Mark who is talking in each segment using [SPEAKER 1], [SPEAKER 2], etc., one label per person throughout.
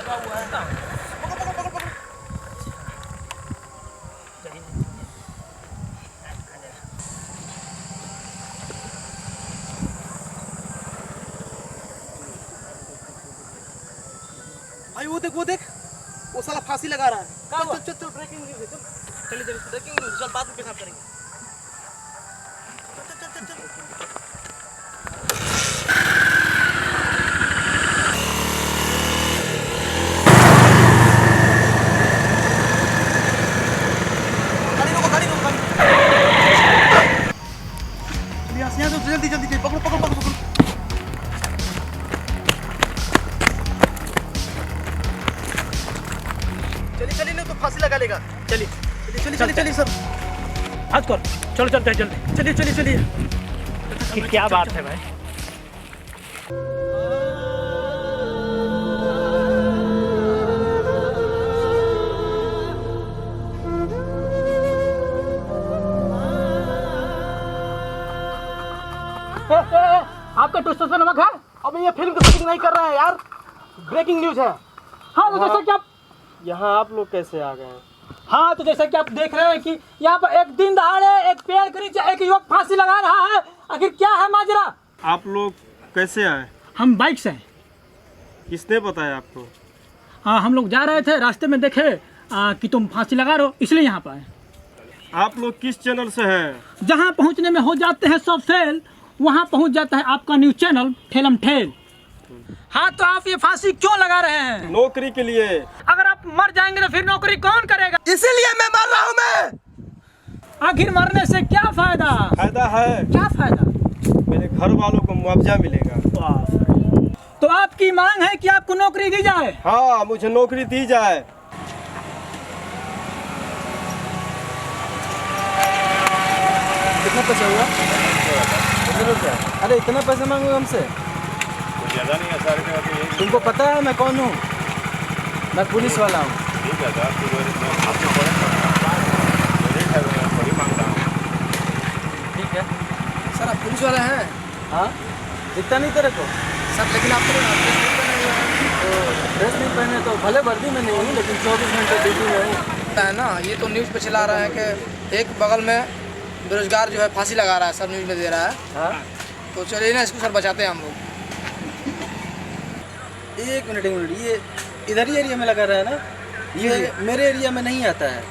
[SPEAKER 1] लगा हुआ है। पकड़ पकड़ पकड़। भाई वो देख वो साला फांसी लगा रहा है। चल चल चल ब्रेकिंग न्यूज़ है, चल चलिए चलिए ब्रेकिंग न्यूज़, चल बाद में पेशाब करेंगे। चल चल चल चल गाड़ी रोको यहाँ से जल्दी जल्दी पकड़ो पकड़ो पकड़ो पकड़ो। चलिए नहीं तो फांसी लगा लेगा। चलिए सर।
[SPEAKER 2] आज कर चलो चलते हैं जल्दी। चलिए। क्या बात है भाई?
[SPEAKER 1] आपका टेस्टोस्टेरोन पे नमक है? अबे ये फिल्म की शूटिंग नहीं कर रहा है यार, ब्रेकिंग न्यूज़ है।
[SPEAKER 2] हाँ तो जैसा कि आप
[SPEAKER 1] यहाँ आप लोग कैसे आ गए?
[SPEAKER 2] हाँ तो जैसा कि आप देख रहे हैं कि यहाँ पर एक दिन दहाड़े एक पेड़ के नीचे एक युवक फांसी लगा रहा है। आखिर क्या है माजरा?
[SPEAKER 3] आप लोग कैसे आए?
[SPEAKER 2] हम बाइक से हैं।
[SPEAKER 3] किसने बताया आपको?
[SPEAKER 2] हाँ हम लोग जा रहे थे, रास्ते में देखे कि तुम फांसी लगा रहे हो, इसलिए यहाँ पर आए।
[SPEAKER 3] आप लोग किस चैनल से हैं?
[SPEAKER 2] जहाँ पहुँचने में हो जाते हैं सब फेल, वहाँ पहुँच जाता है आपका न्यूज़ चैनल ठेलम ठेल। हाँ तो आप ये फांसी क्यों लगा रहे हैं?
[SPEAKER 3] नौकरी के लिए।
[SPEAKER 2] अगर आप मर जाएंगे तो फिर नौकरी कौन करेगा?
[SPEAKER 1] इसीलिए मैं मर रहा हूँ। मैं
[SPEAKER 2] आखिर मरने से क्या फायदा?
[SPEAKER 3] फायदा है,
[SPEAKER 2] क्या फायदा?
[SPEAKER 3] मेरे घर वालों को मुआवजा मिलेगा।
[SPEAKER 2] तो आपकी मांग है कि आपको नौकरी दी जाए?
[SPEAKER 3] हाँ मुझे नौकरी दी जाए।
[SPEAKER 1] कितना पैसा हुआ? अरे इतना पैसा मांगो हमसे?
[SPEAKER 4] ज़्यादा नहीं है सर।
[SPEAKER 1] तुमको पता है मैं कौन हूँ? मैं पुलिस वाला हूँ।
[SPEAKER 4] ठीक है सर, आपको बड़ी मांग रहा हूँ।
[SPEAKER 1] ठीक है सर, आप पुलिस वाले हैं? हाँ दिखता नहीं तेरे को सर, लेकिन आप ड्रेस नहीं पहने तो भले वर्दी में नहीं हूँ, लेकिन 24 घंटे ड्यूटी में हूँ। है ना, ये तो न्यूज़ पे चला रहा है कि एक बगल में बेरोजगार जो है फांसी लगा रहा है, सब न्यूज़ में दे रहा है। हाँ तो चलिए ना, इसको सर बचाते हैं हम लोग। एक मिनट ये इधर ही एरिया में लगा रहा है ना? ये मेरे एरिया में नहीं आता है,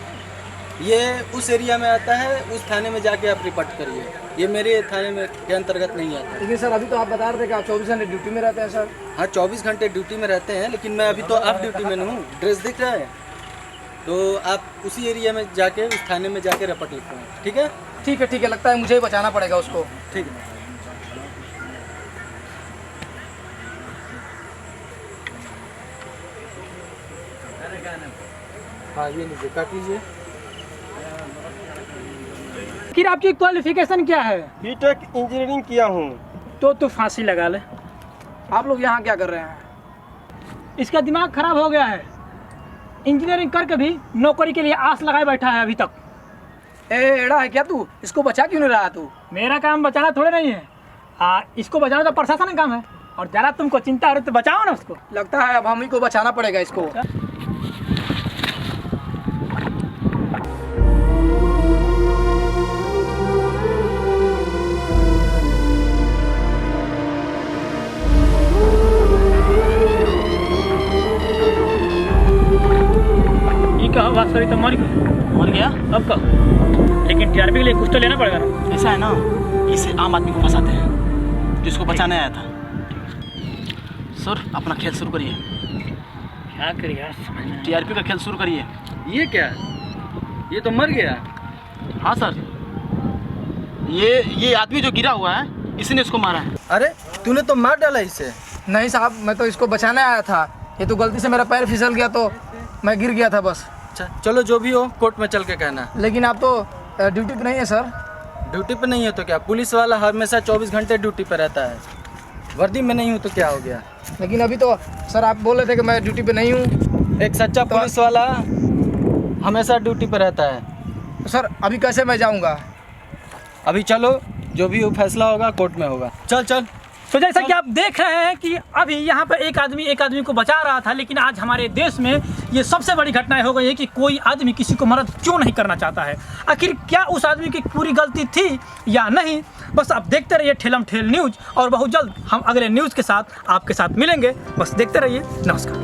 [SPEAKER 1] ये उस एरिया में आता है। उस थाने में जाके आप रिपोर्ट करिए, ये मेरे थाने में के अंतर्गत नहीं आता। लेकिन सर अभी तो आप बता रहे थे कि आप 24 घंटे ड्यूटी में रहते हैं सर। हाँ 24 घंटे ड्यूटी में रहते हैं, लेकिन मैं अभी तो ऑफ ड्यूटी में नहीं हूँ। ड्रेस दिख रहा है तो आप उसी एरिया में जाके उस थाने में जाके रिपोर्ट लिखते हैं। ठीक है ठीक है, लगता है मुझे ही बचाना पड़ेगा उसको। ठीक है हाँ ये लीजिए, काट लीजिए।
[SPEAKER 2] फिर आपकी क्वालिफिकेशन क्या है?
[SPEAKER 3] बीटेक इंजीनियरिंग किया हूँ।
[SPEAKER 2] तो तू फांसी लगा ले।
[SPEAKER 1] आप लोग यहाँ क्या कर रहे हैं?
[SPEAKER 2] इसका दिमाग खराब हो गया है, इंजीनियरिंग करके भी नौकरी के लिए आस लगाए बैठा है अभी तक।
[SPEAKER 1] एड़ा है क्या तू? इसको बचा क्यों नहीं रहा तू?
[SPEAKER 2] मेरा काम बचाना थोड़े नहीं है, इसको बचाना तो प्रशासन का काम है। और ज़रा तुमको चिंता हो तो बचाओ ना उसको।
[SPEAKER 1] लगता है अब हम ही को बचाना पड़ेगा इसको।
[SPEAKER 2] बात करी तो मर गया। अब कब? लेकिन टीआरपी के लिए कुछ तो लेना पड़ेगा ना।
[SPEAKER 1] ऐसा है ना, इसे आम आदमी को फंसाते हैं, जिसको बचाने आया था। सर अपना खेल शुरू करिए।
[SPEAKER 2] क्या करिए?
[SPEAKER 1] टीआरपी का खेल शुरू करिए।
[SPEAKER 5] ये क्या? ये तो मर गया।
[SPEAKER 1] हाँ सर, ये आदमी जो गिरा हुआ है, इसी ने इसको मारा है।
[SPEAKER 5] अरे तूने तो मार डाला इसे।
[SPEAKER 1] नहीं साहब, मैं तो इसको बचाने आया था। ये तो गलती से मेरा पैर फिसल गया तो मैं गिर गया था बस।
[SPEAKER 5] अच्छा चलो, जो भी हो कोर्ट में चल के कहना।
[SPEAKER 1] लेकिन आप तो ड्यूटी पे नहीं है सर।
[SPEAKER 5] ड्यूटी पे नहीं है तो क्या? पुलिस वाला हमेशा 24 घंटे ड्यूटी पे रहता है। वर्दी में नहीं हूँ तो क्या हो गया?
[SPEAKER 1] लेकिन अभी तो सर आप बोल रहे थे कि मैं ड्यूटी पे नहीं हूँ।
[SPEAKER 5] एक सच्चा पुलिस वाला हमेशा ड्यूटी पे रहता है।
[SPEAKER 1] तो सर अभी कैसे मैं जाऊँगा?
[SPEAKER 5] अभी चलो, जो भी फैसला होगा कोर्ट में होगा। चल चल।
[SPEAKER 2] तो जैसा कि आप देख रहे हैं कि अभी यहाँ पर एक आदमी को बचा रहा था, लेकिन आज हमारे देश में ये सबसे बड़ी घटना हो गई है कि कोई आदमी किसी को मदद क्यों नहीं करना चाहता है। आखिर क्या उस आदमी की पूरी गलती थी या नहीं, बस आप देखते रहिए ठेलम ठेल न्यूज़, और बहुत जल्द हम अगले न्यूज़ के साथ आपके साथ मिलेंगे। बस देखते रहिए। नमस्कार।